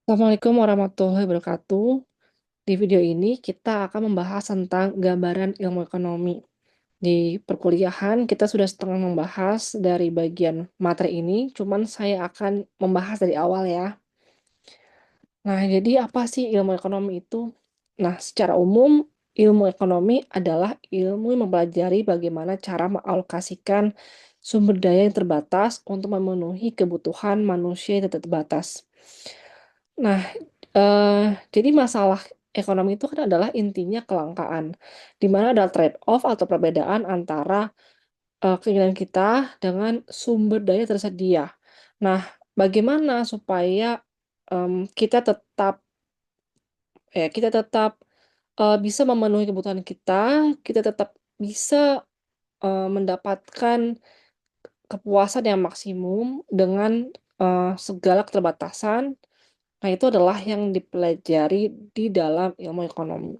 Assalamualaikum warahmatullahi wabarakatuh. Di video ini kita akan membahas tentang gambaran ilmu ekonomi. Di perkuliahan kita sudah setengah membahas dari bagian materi ini, cuman saya akan membahas dari awal ya. Nah, jadi apa sih ilmu ekonomi itu? Nah, secara umum ilmu ekonomi adalah ilmu yang mempelajari bagaimana cara mengalokasikan sumber daya yang terbatas untuk memenuhi kebutuhan manusia yang terbatas. Nah, jadi masalah ekonomi itu kan adalah intinya kelangkaan, di mana ada trade off atau perbedaan antara, keinginan kita dengan sumber daya tersedia. Nah, bagaimana supaya, kita tetap kita tetap, bisa memenuhi kebutuhan kita tetap bisa, mendapatkan kepuasan yang maksimum dengan, segala keterbatasan. Nah, itu adalah yang dipelajari di dalam ilmu ekonomi.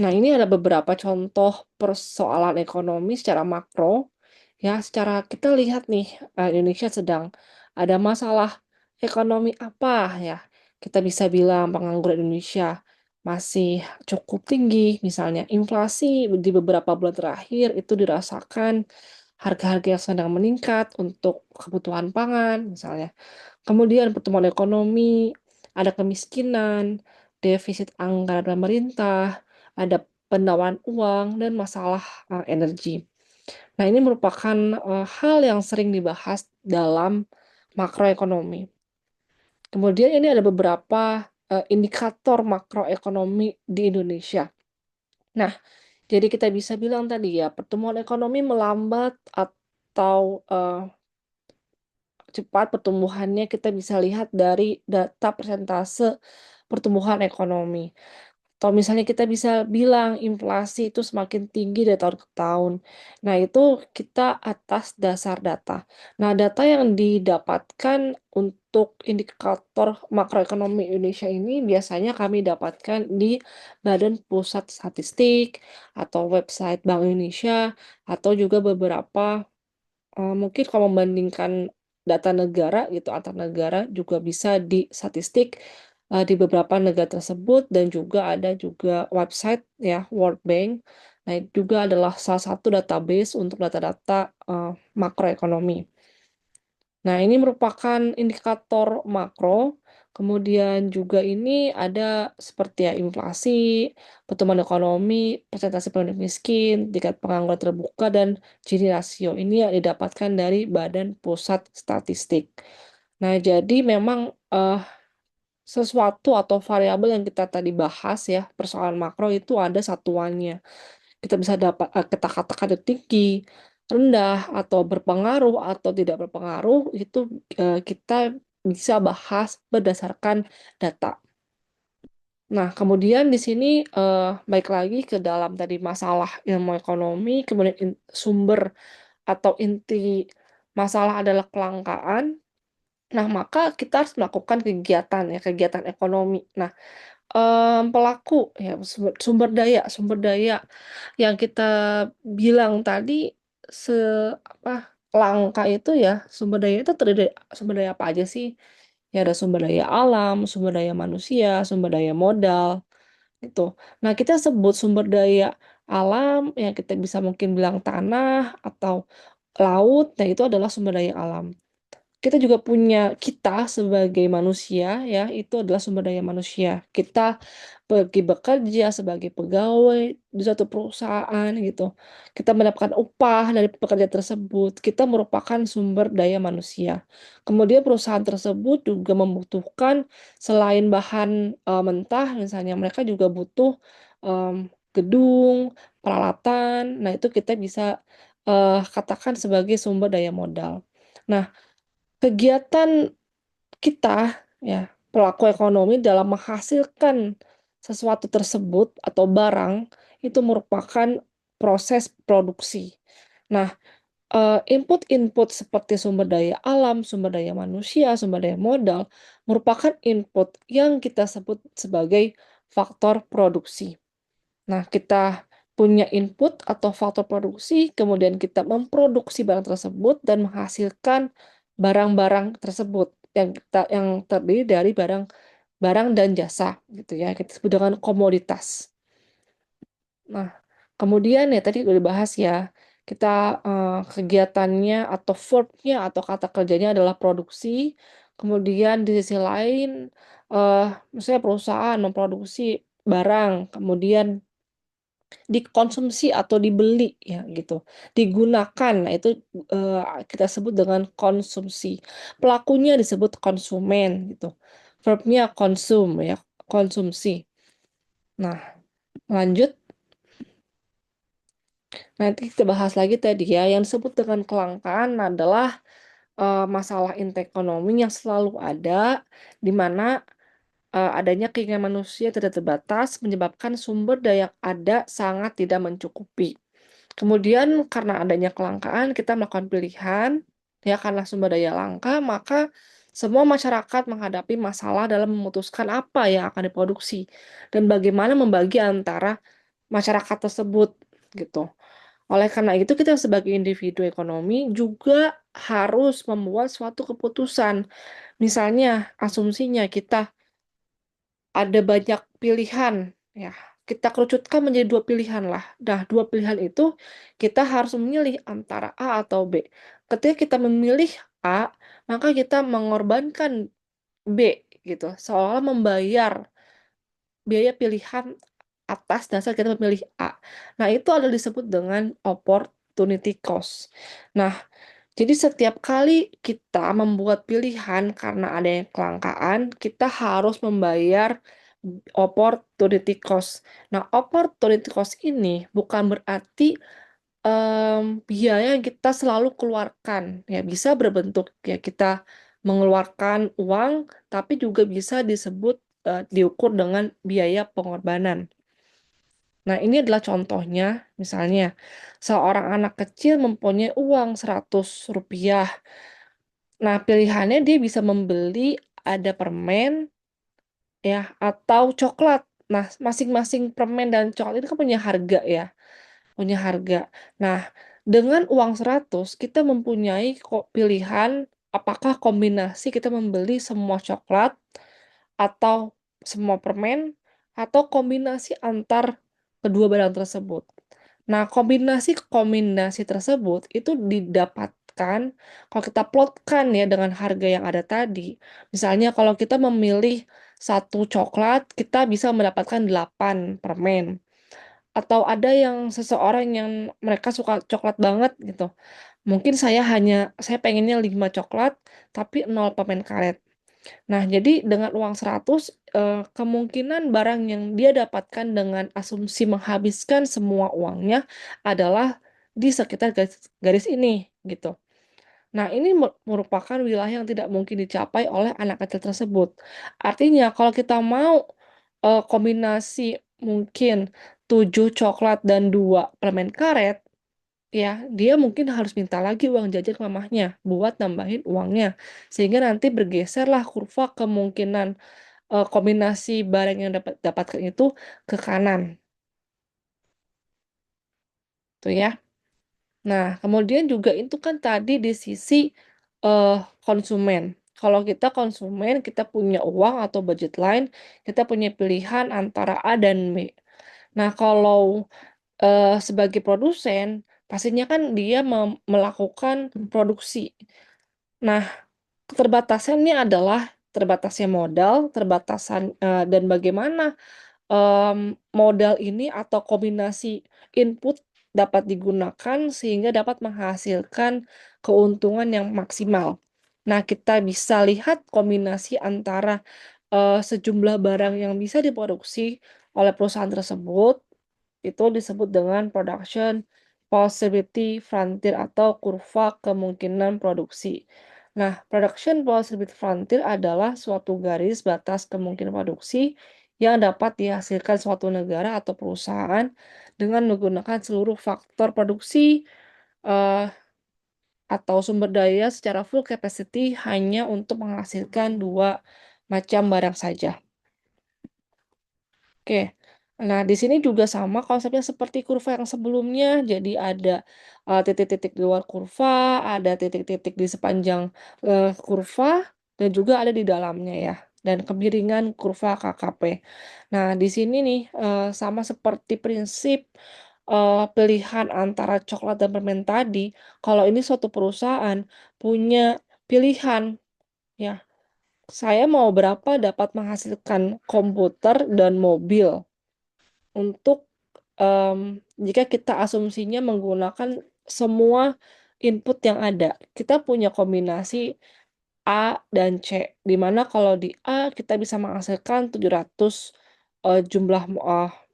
Nah, ini ada beberapa contoh persoalan ekonomi secara makro, ya, secara kita lihat nih, Indonesia sedang ada masalah ekonomi apa ya, kita bisa bilang pengangguran Indonesia masih cukup tinggi, misalnya inflasi di beberapa bulan terakhir itu dirasakan harga-harga yang sedang meningkat untuk kebutuhan pangan misalnya. Kemudian pertumbuhan ekonomi, ada kemiskinan, defisit anggaran pemerintah, ada penawaan uang, dan masalah, energi. Nah, ini merupakan, hal yang sering dibahas dalam makroekonomi. Kemudian ini ada beberapa, indikator makroekonomi di Indonesia. Nah, jadi kita bisa bilang tadi ya, pertumbuhan ekonomi melambat atau, cepat pertumbuhannya kita bisa lihat dari data persentase pertumbuhan ekonomi. Atau misalnya kita bisa bilang inflasi itu semakin tinggi dari tahun ke tahun. Nah, itu kita atas dasar data. Nah, data yang didapatkan untuk indikator makroekonomi Indonesia ini biasanya kami dapatkan di Badan Pusat Statistik atau website Bank Indonesia atau juga beberapa mungkin kalau membandingkan data negara gitu, antar negara juga bisa di statistik, di beberapa negara tersebut dan juga ada juga website ya, World Bank. Nah, itu juga adalah salah satu database untuk data-data, makroekonomi. Nah, ini merupakan indikator makro, kemudian juga ini ada seperti ya inflasi, pertumbuhan ekonomi, persentase penduduk miskin, tingkat pengangguran terbuka, dan Gini rasio. Ini yang didapatkan dari Badan Pusat Statistik. Nah, jadi memang, sesuatu atau variabel yang kita tadi bahas ya, persoalan makro itu ada satuannya. Kita bisa kita katakan itu tinggi, rendah, atau berpengaruh, atau tidak berpengaruh, itu, kita bisa bahas berdasarkan data. Nah, kemudian di sini, balik lagi ke dalam tadi masalah ilmu ekonomi, kemudian sumber atau inti masalah adalah kelangkaan. Nah, maka kita harus melakukan kegiatan ya, kegiatan ekonomi. Nah, pelaku ya, sumber daya yang kita bilang tadi langka itu ya, sumber daya itu terdiri dari sumber daya apa aja sih? Ya ada sumber daya alam, sumber daya manusia, sumber daya modal, gitu. Nah, kita sebut sumber daya alam yang kita bisa mungkin bilang tanah atau laut, nah itu adalah sumber daya alam. Kita juga punya kita sebagai manusia ya, itu adalah sumber daya manusia. Kita pergi bekerja sebagai pegawai di suatu perusahaan gitu. Kita mendapatkan upah dari pekerjaan tersebut, kita merupakan sumber daya manusia. Kemudian perusahaan tersebut juga membutuhkan selain bahan, mentah misalnya, mereka juga butuh, gedung, peralatan. Nah, itu kita bisa, katakan sebagai sumber daya modal. Nah, kegiatan kita, ya, pelaku ekonomi dalam menghasilkan sesuatu tersebut atau barang, itu merupakan proses produksi. Nah, input-input seperti sumber daya alam, sumber daya manusia, sumber daya modal, merupakan input yang kita sebut sebagai faktor produksi. Nah, kita punya input atau faktor produksi, kemudian kita memproduksi barang tersebut dan menghasilkan barang-barang tersebut. yang terdiri dari barang barang dan jasa gitu ya, kita sebut dengan komoditas. Nah, kemudian ya tadi udah dibahas ya, kita, kegiatannya atau verb-nya atau kata kerjanya adalah produksi, kemudian di sisi lain, misalnya perusahaan memproduksi barang, kemudian dikonsumsi atau dibeli ya gitu, digunakan. Nah itu, kita sebut dengan konsumsi. Pelakunya disebut konsumen gitu. Verb-nya consume ya, konsumsi. Nah, lanjut, nanti kita bahas lagi tadi ya, yang disebut dengan kelangkaan adalah, masalah ekonomi yang selalu ada, di mana, adanya keinginan manusia tidak terbatas menyebabkan sumber daya yang ada sangat tidak mencukupi. Kemudian karena adanya kelangkaan kita melakukan pilihan, ya karena sumber daya langka, maka semua masyarakat menghadapi masalah dalam memutuskan apa yang akan diproduksi dan bagaimana membagi antara masyarakat tersebut, gitu. Oleh karena itu kita sebagai individu ekonomi juga harus membuat suatu keputusan. Misalnya asumsinya kita ada banyak pilihan, ya. Kita kerucutkan menjadi 2 pilihan lah. Nah, 2 pilihan itu kita harus memilih antara A atau B. Ketika kita memilih A, maka kita mengorbankan B gitu, seolah membayar biaya pilihan atas dasar kita memilih A. Nah, itu adalah disebut dengan opportunity cost. Nah, jadi setiap kali kita membuat pilihan karena adanya kelangkaan, kita harus membayar opportunity cost. Nah, opportunity cost ini bukan berarti, biaya yang kita selalu keluarkan, ya bisa berbentuk ya kita mengeluarkan uang, tapi juga bisa disebut, diukur dengan biaya pengorbanan. Nah, ini adalah contohnya, misalnya seorang anak kecil mempunyai uang Rp100. Nah, pilihannya dia bisa membeli ada permen ya atau coklat. Nah, masing-masing permen dan coklat itu kan punya harga ya, punya harga. Nah, dengan uang 100 kita mempunyai kok pilihan apakah kombinasi kita membeli semua coklat atau semua permen atau kombinasi antar kedua barang tersebut. Nah, kombinasi-kombinasi tersebut itu didapatkan kalau kita plotkan ya dengan harga yang ada tadi. Misalnya kalau kita memilih satu coklat, kita bisa mendapatkan 8 permen. Atau ada yang seseorang yang mereka suka coklat banget gitu. Mungkin saya pengennya 5 coklat, tapi 0 permen karet. Nah, jadi dengan uang 100, kemungkinan barang yang dia dapatkan dengan asumsi menghabiskan semua uangnya adalah di sekitar garis garis ini, gitu. Nah, ini merupakan wilayah yang tidak mungkin dicapai oleh anak kecil tersebut. Artinya kalau kita mau, kombinasi mungkin 7 coklat dan 2 permen karet, ya, dia mungkin harus minta lagi uang jajan ke mamahnya buat nambahin uangnya, sehingga nanti bergeserlah kurva kemungkinan, kombinasi barang yang dapatkan itu ke kanan, tuh ya. Nah, kemudian juga itu kan tadi di sisi, konsumen. Kalau kita konsumen, kita punya uang atau budget line, kita punya pilihan antara A dan B. Nah, kalau, sebagai produsen, pastinya kan dia melakukan produksi. Nah, keterbatasannya adalah terbatasnya modal, dan bagaimana, modal ini atau kombinasi input dapat digunakan sehingga dapat menghasilkan keuntungan yang maksimal. Nah, kita bisa lihat kombinasi antara, sejumlah barang yang bisa diproduksi oleh perusahaan tersebut, itu disebut dengan production possibility frontier atau kurva kemungkinan produksi. Nah, production possibility frontier adalah suatu garis batas kemungkinan produksi yang dapat dihasilkan suatu negara atau perusahaan dengan menggunakan seluruh faktor produksi, eee, atau sumber daya secara full capacity hanya untuk menghasilkan 2 macam barang saja. Oke. Nah, di sini juga sama konsepnya seperti kurva yang sebelumnya. Jadi ada, titik-titik di luar kurva, ada titik-titik di sepanjang, kurva, dan juga ada di dalamnya ya, dan kemiringan kurva KKP. Nah, di sini nih, sama seperti prinsip, pilihan antara coklat dan permen tadi, kalau ini suatu perusahaan punya pilihan ya, saya mau berapa dapat menghasilkan komputer dan mobil untuk, jika kita asumsinya menggunakan semua input yang ada. Kita punya kombinasi A dan C, di mana kalau di A kita bisa menghasilkan 700,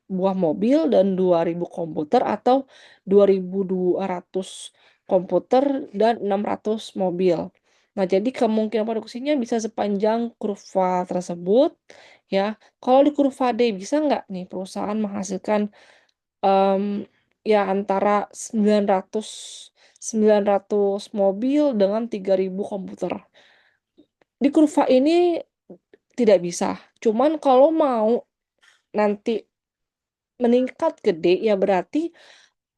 buah mobil dan 2.000 komputer atau 2.200 komputer dan 600 mobil. Nah, jadi kemungkinan produksinya bisa sepanjang kurva tersebut, ya. Kalau di kurva D bisa nggak nih perusahaan menghasilkan, ya antara 900 mobil dengan 3.000 komputer. Di kurva ini tidak bisa, cuman kalau mau nanti meningkat gede, ya berarti,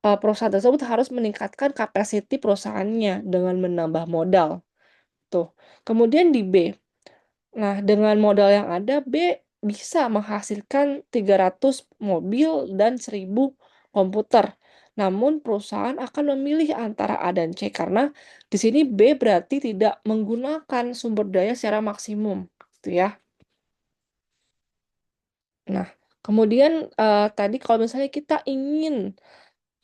perusahaan tersebut harus meningkatkan kapasiti perusahaannya dengan menambah modal, tuh. Kemudian di B, nah dengan modal yang ada, B bisa menghasilkan 300 mobil dan 1.000 komputer. Namun perusahaan akan memilih antara A dan C karena di sini B berarti tidak menggunakan sumber daya secara maksimum, gitu ya. Nah, kemudian, tadi kalau misalnya kita ingin,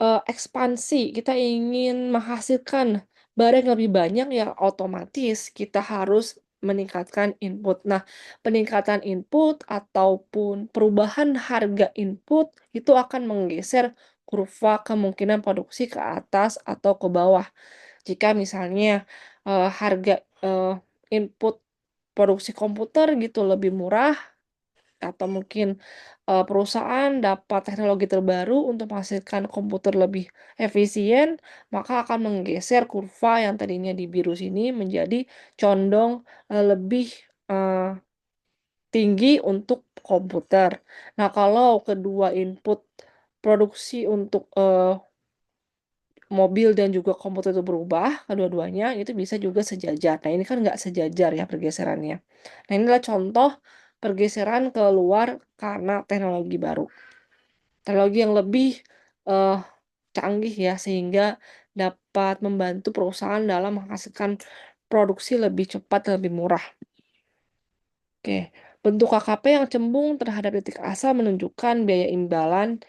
ekspansi, kita ingin menghasilkan barang yang lebih banyak, ya otomatis kita harus meningkatkan input. Nah, peningkatan input ataupun perubahan harga input itu akan menggeser kurva kemungkinan produksi ke atas atau ke bawah. Jika misalnya, harga, input produksi komputer gitu lebih murah atau mungkin, perusahaan dapat teknologi terbaru untuk menghasilkan komputer lebih efisien, maka akan menggeser kurva yang tadinya di biru sini menjadi condong, lebih, eee, tinggi untuk komputer. Nah, kalau kedua input produksi untuk, mobil dan juga komputer itu berubah, kedua-duanya itu bisa juga sejajar. Nah, ini kan nggak sejajar ya pergeserannya. Nah, ini adalah contoh pergeseran keluar karena teknologi baru. Teknologi yang lebih, eee, canggih ya, sehingga dapat membantu perusahaan dalam menghasilkan produksi lebih cepat dan lebih murah. Oke, bentuk KKP yang cembung terhadap titik asal menunjukkan biaya imbangan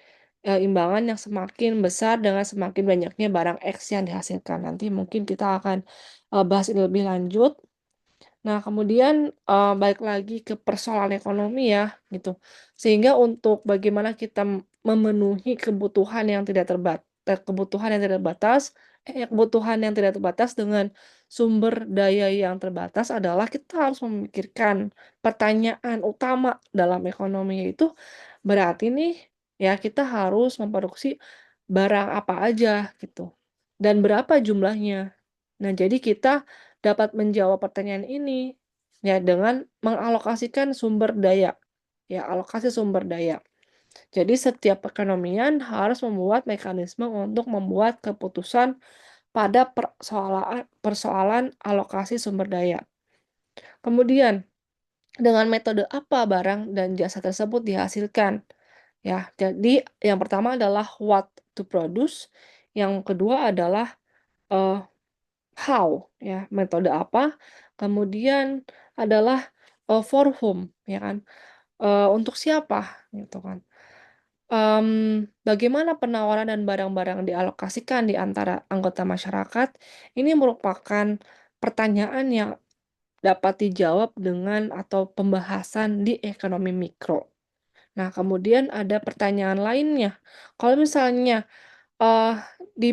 yang semakin besar dengan semakin banyaknya barang X yang dihasilkan. Nanti mungkin kita akan, bahas ini lebih lanjut. Nah, kemudian, balik lagi ke persoalan ekonomi ya, gitu. Sehingga untuk bagaimana kita memenuhi kebutuhan yang tidak terbatas dengan sumber daya yang terbatas adalah kita harus memikirkan pertanyaan utama dalam ekonomi, yaitu berarti nih, ya kita harus memproduksi barang apa aja gitu, dan berapa jumlahnya. Nah, jadi kita dapat menjawab pertanyaan ini, ya dengan mengalokasikan sumber daya, ya alokasi sumber daya. Jadi setiap perekonomian harus membuat mekanisme untuk membuat keputusan pada persoalan persoalan alokasi sumber daya. Kemudian, dengan metode apa barang dan jasa tersebut dihasilkan? Ya, jadi yang pertama adalah what to produce, yang kedua adalah, eee how, ya, metode apa, kemudian adalah, for whom, ya kan, untuk siapa, gitu kan. Bagaimana penawaran dan barang-barang dialokasikan di antara anggota masyarakat, ini merupakan pertanyaan yang dapat dijawab dengan atau pembahasan di ekonomi mikro. Nah, kemudian ada pertanyaan lainnya, kalau misalnya Eee, di,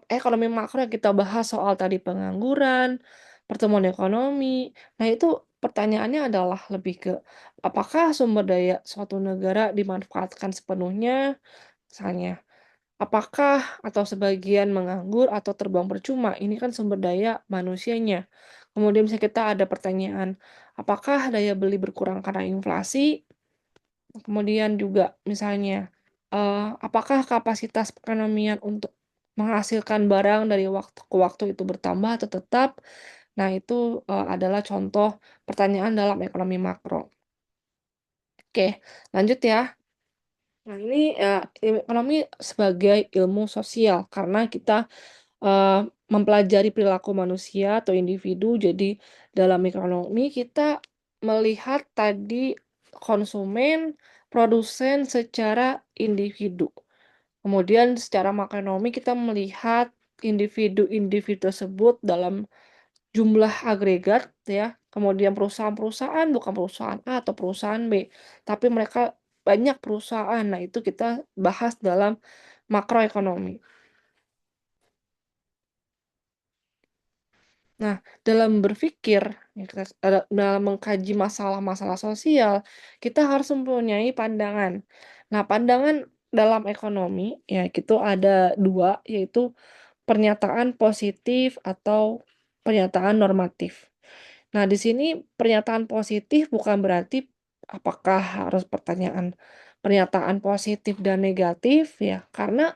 ekonomi makro yang kita bahas soal tadi pengangguran, pertumbuhan ekonomi. Nah, itu pertanyaannya adalah lebih ke, apakah sumber daya suatu negara dimanfaatkan sepenuhnya? Misalnya, apakah atau sebagian menganggur atau terbuang percuma? Ini kan sumber daya manusianya. Kemudian misalnya kita ada pertanyaan, apakah daya beli berkurang karena inflasi? Kemudian juga misalnya, apakah kapasitas perekonomian untuk menghasilkan barang dari waktu ke waktu itu bertambah atau tetap? Nah, itu adalah contoh pertanyaan dalam ekonomi makro. Oke, lanjut ya. Nah, ini ekonomi sebagai ilmu sosial karena kita mempelajari perilaku manusia atau individu. Jadi dalam ekonomi kita melihat tadi konsumen, produsen secara individu. Kemudian secara makroekonomi kita melihat individu-individu tersebut dalam jumlah agregat ya, kemudian perusahaan-perusahaan bukan perusahaan A atau perusahaan B, tapi mereka banyak perusahaan. Nah, itu kita bahas dalam makroekonomi. Nah, dalam berpikir, ya dalam mengkaji masalah-masalah sosial, kita harus mempunyai pandangan. Nah, pandangan dalam ekonomi, ya itu ada 2, yaitu pernyataan positif atau pernyataan normatif. Nah, di sini pernyataan positif bukan berarti apakah harus pernyataan positif dan negatif ya, karena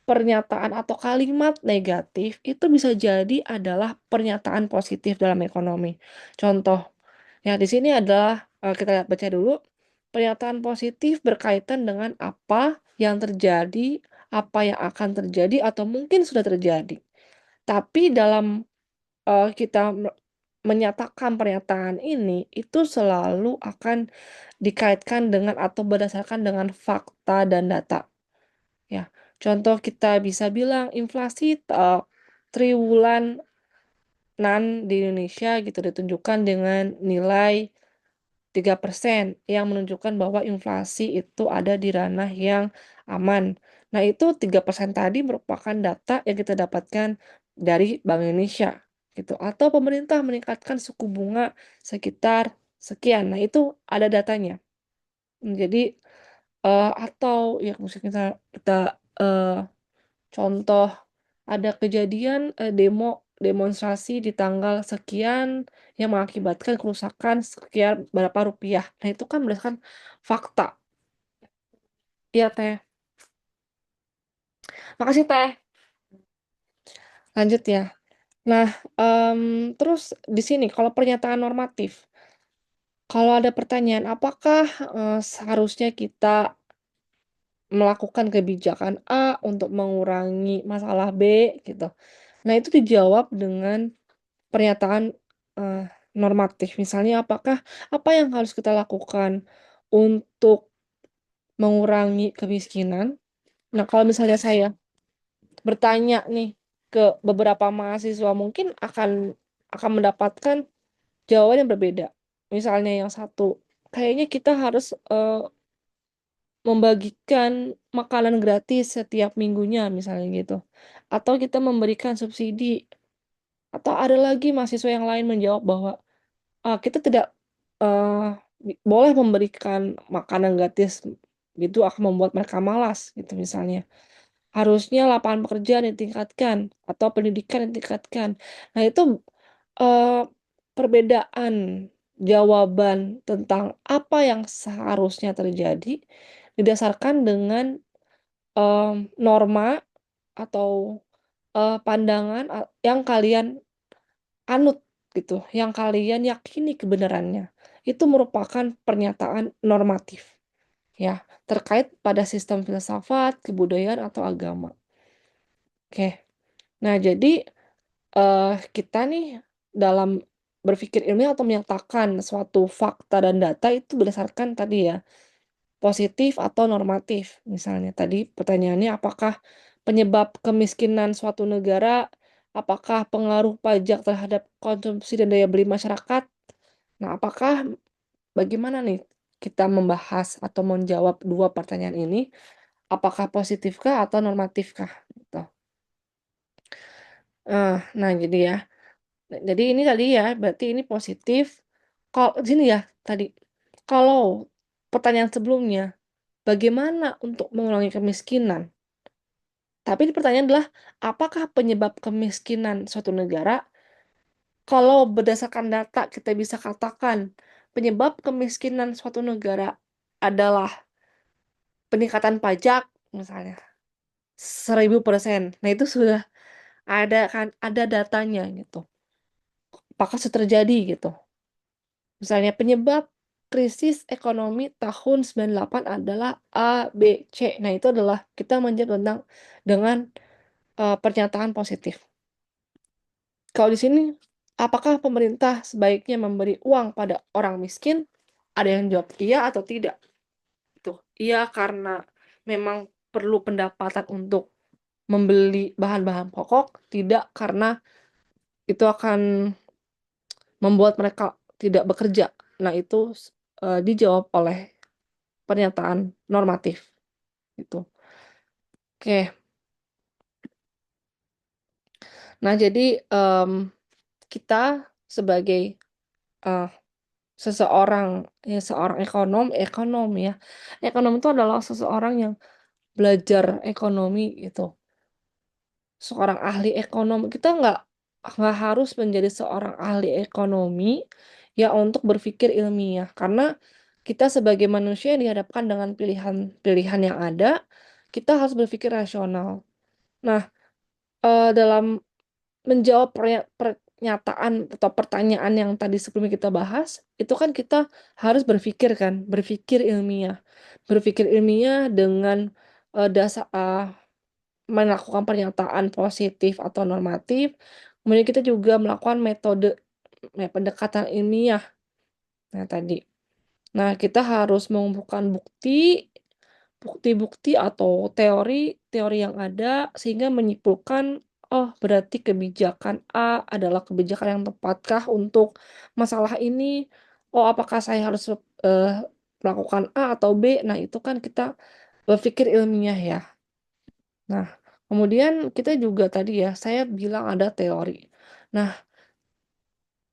pernyataan atau kalimat negatif itu bisa jadi adalah pernyataan positif dalam ekonomi. Contoh, ya di sini adalah kita baca dulu, pernyataan positif berkaitan dengan apa yang terjadi, apa yang akan terjadi atau mungkin sudah terjadi. Tapi dalam kita menyatakan pernyataan ini, itu selalu akan dikaitkan dengan atau berdasarkan dengan fakta dan data. Ya, contoh kita bisa bilang inflasi, triwulan di Indonesia gitu ditunjukkan dengan nilai 3% yang menunjukkan bahwa inflasi itu ada di ranah yang aman. Nah, itu 3% tadi merupakan data yang kita dapatkan dari Bank Indonesia gitu, atau pemerintah meningkatkan suku bunga sekitar sekian. Nah, itu ada datanya. Jadi, atau ya misalnya kita, contoh ada kejadian, demonstrasi di tanggal sekian yang mengakibatkan kerusakan sekian berapa rupiah. Nah, itu kan berdasarkan fakta. Iya, Teh. Makasih, Teh. Lanjut ya. Nah, terus di sini kalau pernyataan normatif, kalau ada pertanyaan, apakah, seharusnya kita melakukan kebijakan A untuk mengurangi masalah B gitu. Nah, itu dijawab dengan pernyataan, normatif. Misalnya apa yang harus kita lakukan untuk mengurangi kemiskinan? Nah, kalau misalnya saya bertanya nih ke beberapa mahasiswa, mungkin akan mendapatkan jawaban yang berbeda. Misalnya yang satu, kayaknya kita harus, membagikan makanan gratis setiap minggunya, misalnya gitu. Atau kita memberikan subsidi, atau ada lagi mahasiswa yang lain menjawab bahwa kita tidak, boleh memberikan makanan gratis, itu akan membuat mereka malas gitu misalnya. Harusnya lapangan pekerjaan ditingkatkan atau pendidikan ditingkatkan. Nah, itu, eee, perbedaan jawaban tentang apa yang seharusnya terjadi didasarkan dengan, norma atau, pandangan yang kalian anut gitu, yang kalian yakini kebenarannya. Itu merupakan pernyataan normatif, ya, terkait pada sistem filsafat, kebudayaan, atau agama. Oke. Nah, jadi, kita nih dalam berpikir ilmiah atau menyatakan suatu fakta dan data itu berdasarkan tadi ya, positif atau normatif. Misalnya tadi pertanyaannya apakah penyebab kemiskinan suatu negara, apakah pengaruh pajak terhadap konsumsi dan daya beli masyarakat? Nah, bagaimana nih kita membahas atau menjawab 2 pertanyaan ini, apakah positifkah atau normatifkah? Gitu. Nah jadi ya, jadi ini tadi ya, berarti ini positif. Kalau sini ya tadi, kalau pertanyaan sebelumnya, bagaimana untuk mengurangi kemiskinan? Tapi ini pertanyaan adalah, apakah penyebab kemiskinan suatu negara? Kalau berdasarkan data kita bisa katakan, penyebab kemiskinan suatu negara adalah peningkatan pajak misalnya 1000%. Nah, itu sudah ada kan, ada datanya gitu. apakah sudah terjadi gitu. Misalnya penyebab krisis ekonomi tahun 98 adalah A, B, C. Nah, itu adalah kita menjawab tentang dengan pernyataan positif. Kalau di sini, apakah pemerintah sebaiknya memberi uang pada orang miskin? Ada yang jawab iya atau tidak. Tuh, iya karena memang perlu pendapatan untuk membeli bahan-bahan pokok, tidak karena itu akan membuat mereka tidak bekerja. Nah, itu dijawab oleh pernyataan normatif gitu. Oke. Nah, jadi kita sebagai eh, seseorang ya seorang ekonom ya. Ekonom itu adalah seseorang yang belajar ekonomi gitu. Seorang ahli ekonom. Kita nggak harus menjadi seorang ahli ekonomi ya untuk berpikir ilmiah karena kita sebagai manusia yang dihadapkan dengan pilihan-pilihan yang ada, kita harus berpikir rasional. Nah, dalam menjawab pernyataan atau pertanyaan yang tadi sebelumnya kita bahas, itu kan kita harus berpikir kan, berpikir ilmiah. Berpikir ilmiah dengan, melakukan pernyataan positif atau normatif, kemudian kita juga melakukan metode pendekatan ilmiah, nah tadi. Nah, kita harus mengumpulkan bukti-bukti atau teori-teori yang ada sehingga menyimpulkan, "Oh, berarti kebijakan A adalah kebijakan yang tepatkah untuk masalah ini? Oh, apakah saya harus, melakukan A atau B?" Nah, itu kan kita berpikir ilmiah ya. Nah, kemudian kita juga tadi ya, saya bilang ada teori. Nah,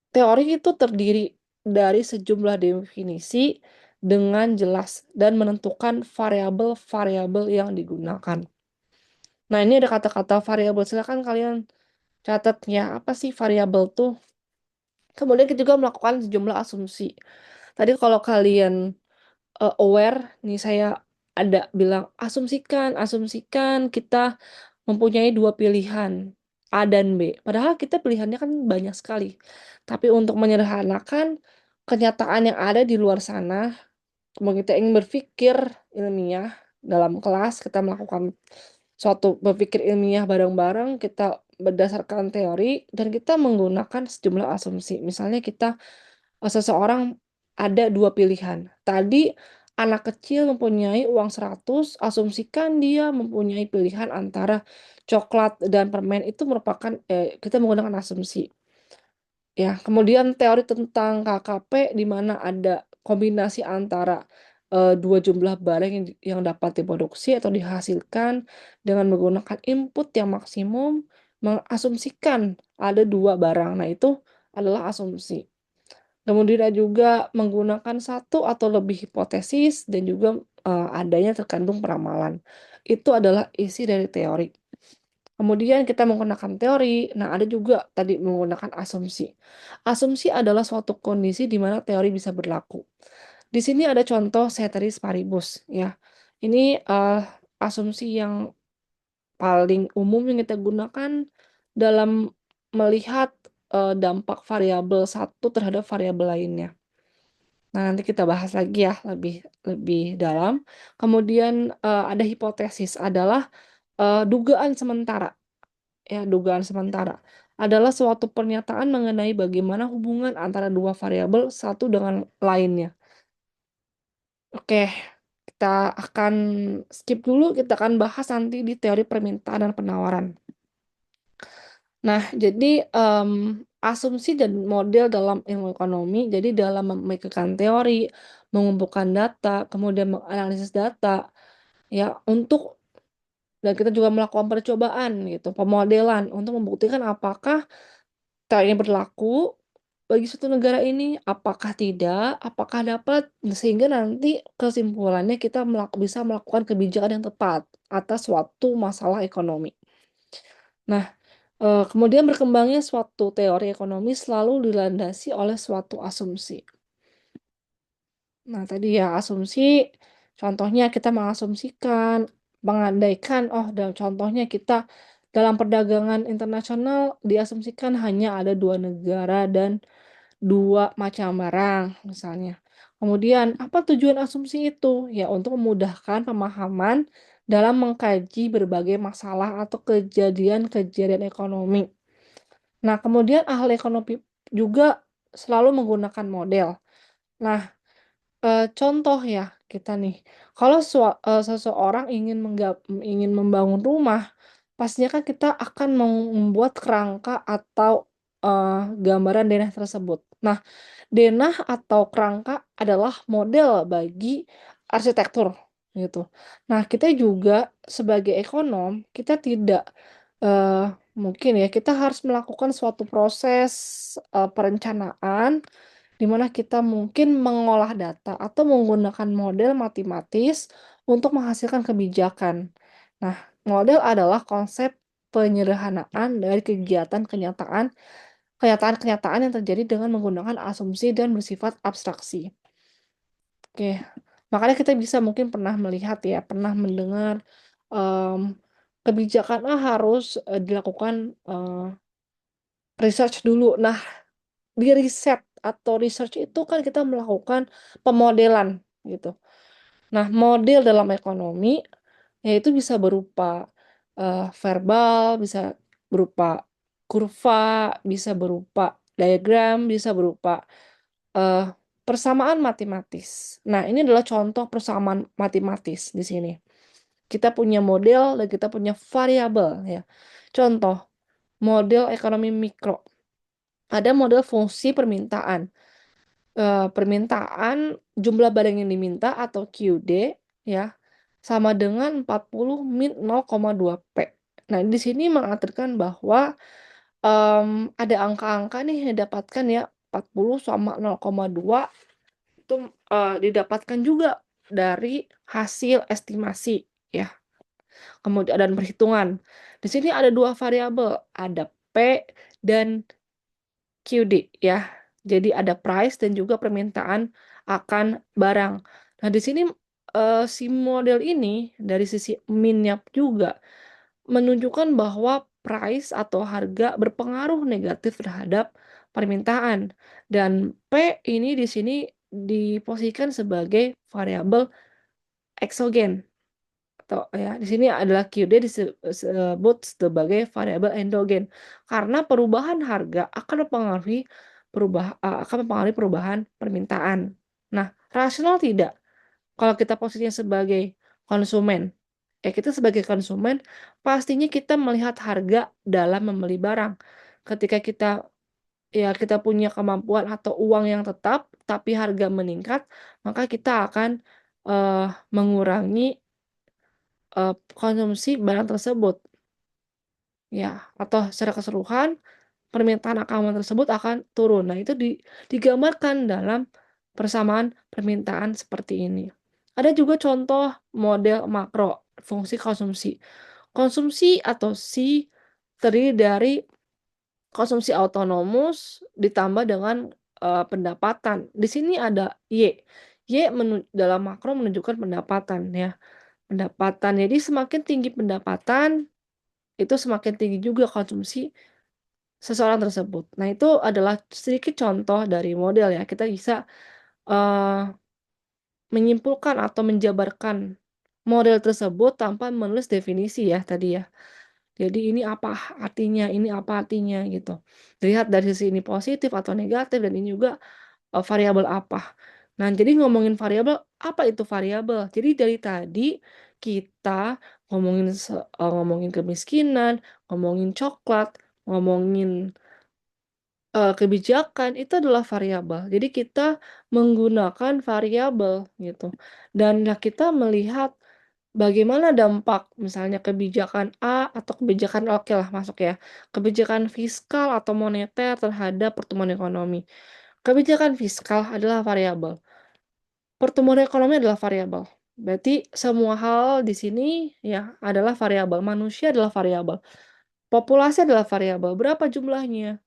teori itu terdiri dari sejumlah definisi dengan jelas dan menentukan variabel-variabel yang digunakan. Nah, ini ada kata-kata variabel, silakan kalian catat ya, apa sih variabel tuh? Kemudian kita juga melakukan sejumlah asumsi. Tadi kalau kalian aware nih saya ada bilang, asumsikan asumsikan kita mempunyai 2 pilihan, A dan B. Padahal kita pilihannya kan banyak sekali. Tapi untuk menyederhanakan kenyataan yang ada di luar sana, kemudian kita ingin berpikir ilmiah dalam kelas, kita melakukan suatu berpikir ilmiah bareng-bareng, kita berdasarkan teori dan kita menggunakan sejumlah asumsi. Misalnya kita seseorang ada 2 pilihan. Tadi anak kecil mempunyai uang 100, asumsikan dia mempunyai pilihan antara coklat dan permen, itu merupakan kita menggunakan asumsi. Ya, kemudian teori tentang KKP di mana ada kombinasi antara, 2 jumlah barang yang dapat diproduksi atau dihasilkan dengan menggunakan input yang maksimum, mengasumsikan ada 2 barang. Nah, itu adalah asumsi. Kemudian ada juga menggunakan satu atau lebih hipotesis dan juga, adanya terkandung peramalan. Itu adalah isi dari teori. Kemudian kita menggunakan teori, nah ada juga tadi menggunakan asumsi. Asumsi adalah suatu kondisi di mana teori bisa berlaku. Di sini ada contoh ceteris paribus ya. Ini, asumsi yang paling umum yang kita gunakan dalam melihat, dampak variabel satu terhadap variabel lainnya. Nah, nanti kita bahas lagi ya lebih lebih dalam. Kemudian, ada hipotesis adalah, dugaan sementara, ya dugaan sementara. Adalah suatu pernyataan mengenai bagaimana hubungan antara 2 variabel satu dengan lainnya. Oke, kita akan skip dulu, kita akan bahas nanti di teori permintaan dan penawaran. Nah, jadi, asumsi dan model dalam ilmu ekonomi, jadi dalam memikirkan teori, mengumpulkan data, kemudian menganalisis data, ya untuk dan kita juga melakukan percobaan gitu, pemodelan untuk membuktikan apakah teori ini berlaku bagi suatu negara ini, apakah tidak, apakah dapat, sehingga nanti kesimpulannya kita bisa melakukan kebijakan yang tepat atas suatu masalah ekonomi. Nah, kemudian berkembangnya suatu teori ekonomi selalu dilandasi oleh suatu asumsi. Nah, tadi ya asumsi, contohnya kita mengasumsikan, mengandaikan, oh dan contohnya kita Dalam perdagangan internasional diasumsikan hanya ada 2 negara dan 2 macam barang misalnya. Kemudian apa tujuan asumsi itu? Ya untuk memudahkan pemahaman dalam mengkaji berbagai masalah atau kejadian-kejadian ekonomi. Nah, kemudian ahli ekonomi juga selalu menggunakan model. Nah, contoh ya kita nih, kalau seseorang ingin membangun rumah, pastinya kan kita akan membuat kerangka atau, gambaran denah tersebut. Nah, denah atau kerangka adalah model bagi arsitektur, gitu. Nah, kita juga sebagai ekonom, kita tidak, mungkin ya, kita harus melakukan suatu proses, perencanaan di mana kita mungkin mengolah data atau menggunakan model matematis untuk menghasilkan kebijakan. Nah, model adalah konsep penyederhanaan dari kenyataan-kenyataan yang terjadi dengan menggunakan asumsi dan bersifat abstraksi. Oke, makanya kita bisa mungkin pernah melihat ya, pernah mendengar, mmm, kebijakan A harus, dilakukan, research dulu. Nah, di riset atau research itu kan kita melakukan pemodelan gitu. Nah, model dalam ekonomi, yaitu bisa berupa, verbal, bisa berupa kurva, bisa berupa diagram, bisa berupa, eee, persamaan matematis. Nah, ini adalah contoh persamaan matematis di sini. Kita punya model dan kita punya variabel ya. Contoh, model ekonomi mikro, ada model fungsi permintaan. Permintaan jumlah barang yang diminta atau QD ya, sama dengan 40 min 0,2 P. Nah, di sini mengartikan bahwa, ada angka-angka nih yang didapatkan ya, 40 sama 0,2 itu, didapatkan juga dari hasil estimasi ya, kemudian dan perhitungan. Di sini ada 2 variabel, ada P dan QD ya. Jadi ada price dan juga permintaan akan barang. Nah di sini, si model ini dari sisi minnya juga menunjukkan bahwa price atau harga berpengaruh negatif terhadap permintaan dan P ini di sini diposisikan sebagai variabel eksogen. Atau ya, di sini adalah QD disebut sebagai variabel endogen, karena perubahan harga akan mempengaruhi perubahan permintaan. Nah, rasional tidak kalau kita posisinya sebagai konsumen. Ya kita sebagai konsumen, pastinya kita melihat harga dalam membeli barang. Ketika kita punya kemampuan atau uang yang tetap, tapi harga meningkat, maka kita akan, mengurangi konsumsi barang tersebut, ya, atau secara keseluruhan permintaan akan barang tersebut akan turun. Nah, itu digambarkan dalam persamaan permintaan seperti ini. Ada juga contoh model makro, fungsi konsumsi. Konsumsi atau C terdiri dari konsumsi autonomus ditambah dengan, pendapatan. Di sini ada Y. Y dalam makro menunjukkan pendapatan ya, pendapatan. Jadi semakin tinggi pendapatan, itu semakin tinggi juga konsumsi seseorang tersebut. Nah, itu adalah sedikit contoh dari model ya. Kita bisa, eee, menyimpulkan atau menjabarkan model tersebut tanpa menulis definisi ya tadi ya. Jadi ini apa artinya, ini apa artinya gitu. Dilihat dari sisi ini positif atau negatif dan ini juga, variabel apa. Nah, jadi ngomongin variabel, apa itu variabel? Jadi dari tadi kita ngomongin kemiskinan, ngomongin coklat, ngomongin, kebijakan, itu adalah variabel. Jadi kita menggunakan variabel gitu. Dan ya kita melihat bagaimana dampak misalnya kebijakan A atau kebijakan okelah masuk ya, kebijakan fiskal atau moneter terhadap pertumbuhan ekonomi. Kebijakan fiskal adalah variabel, pertumbuhan ekonomi adalah variabel. Berarti semua hal di sini ya adalah variabel, manusia adalah variabel, populasi adalah variabel, berapa jumlahnya,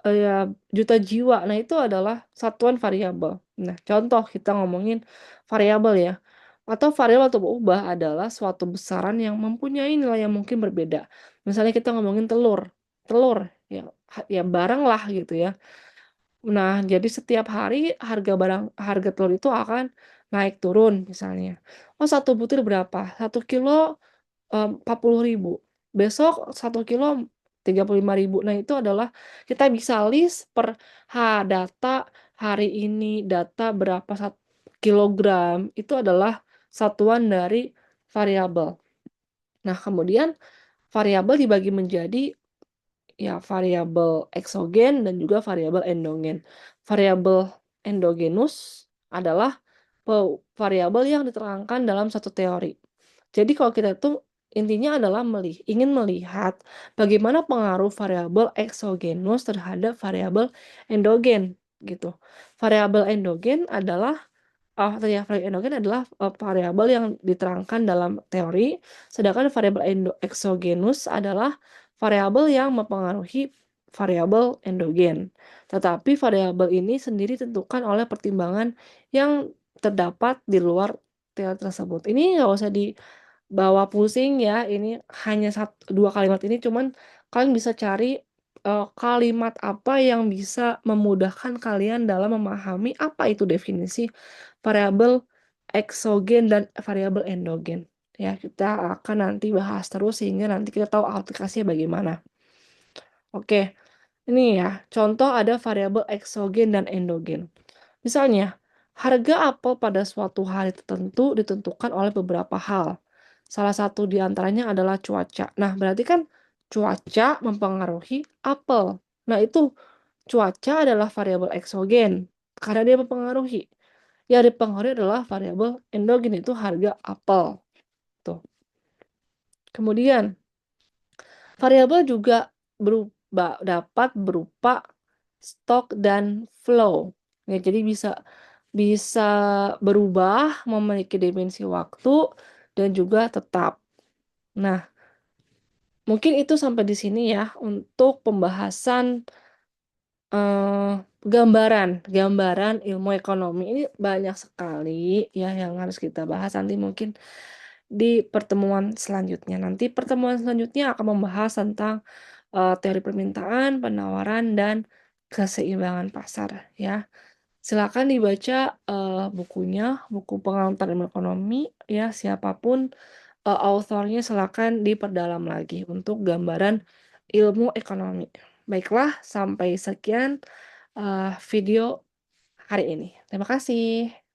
ya juta jiwa, nah itu adalah satuan variabel. Nah contoh kita ngomongin variabel ya. Atau variabel atau berubah adalah suatu besaran yang mempunyai nilai yang mungkin berbeda. Misalnya kita ngomongin telur, telur ya, ya barang lah gitu ya. Nah, jadi setiap hari harga telur itu akan naik turun misalnya. Oh, satu butir berapa? 1 kilo 40.000, besok 1 kilo 35.000. Nah, itu adalah kita bisa list per data hari ini, data berapa kilogram, itu adalah satuan dari variabel. Nah, kemudian variabel dibagi menjadi ya variabel eksogen dan juga variabel endogen. Variabel endogenus adalah variabel yang diterangkan dalam satu teori. Jadi kalau kita tuh intinya adalah ingin melihat bagaimana pengaruh variabel eksogenus terhadap variabel endogen gitu. Variabel endogen adalah variabel endogen adalah variabel yang diterangkan dalam teori, sedangkan variabel eksogenus adalah variabel yang mempengaruhi variabel endogen. Tetapi variabel ini sendiri ditentukan oleh pertimbangan yang terdapat di luar teori tersebut. Ini nggak usah dibawa pusing ya, ini hanya 2 kalimat ini, cuman kalian bisa cari kalimat apa yang bisa memudahkan kalian dalam memahami apa itu definisi variabel eksogen dan variabel endogen. Ya, kita akan nanti bahas terus sehingga nanti kita tahu aplikasinya bagaimana. Oke, ini ya, contoh ada variabel eksogen dan endogen. Misalnya, harga apel pada suatu hari tertentu ditentukan oleh beberapa hal. Salah satu di antaranya adalah cuaca. Nah, berarti kan cuaca mempengaruhi apel. Nah, itu cuaca adalah variabel eksogen karena dia mempengaruhi. Yang dipengaruhi adalah variabel endogen, itu harga apel. Tuh. Kemudian, variabel juga dapat berupa stok dan flow. Ya, jadi bisa bisa berubah, memiliki dimensi waktu, dan juga tetap. Nah, mungkin itu sampai di sini ya untuk pembahasan gambaran ilmu ekonomi. Ini banyak sekali ya yang harus kita bahas, nanti mungkin di pertemuan selanjutnya. Nanti pertemuan selanjutnya akan membahas tentang, teori permintaan, penawaran, dan keseimbangan pasar ya. Silakan dibaca, bukunya, buku pengantar ilmu ekonomi ya, siapapun author-nya silakan diperdalam lagi untuk gambaran ilmu ekonomi. Baiklah, sampai sekian, video hari ini. Terima kasih.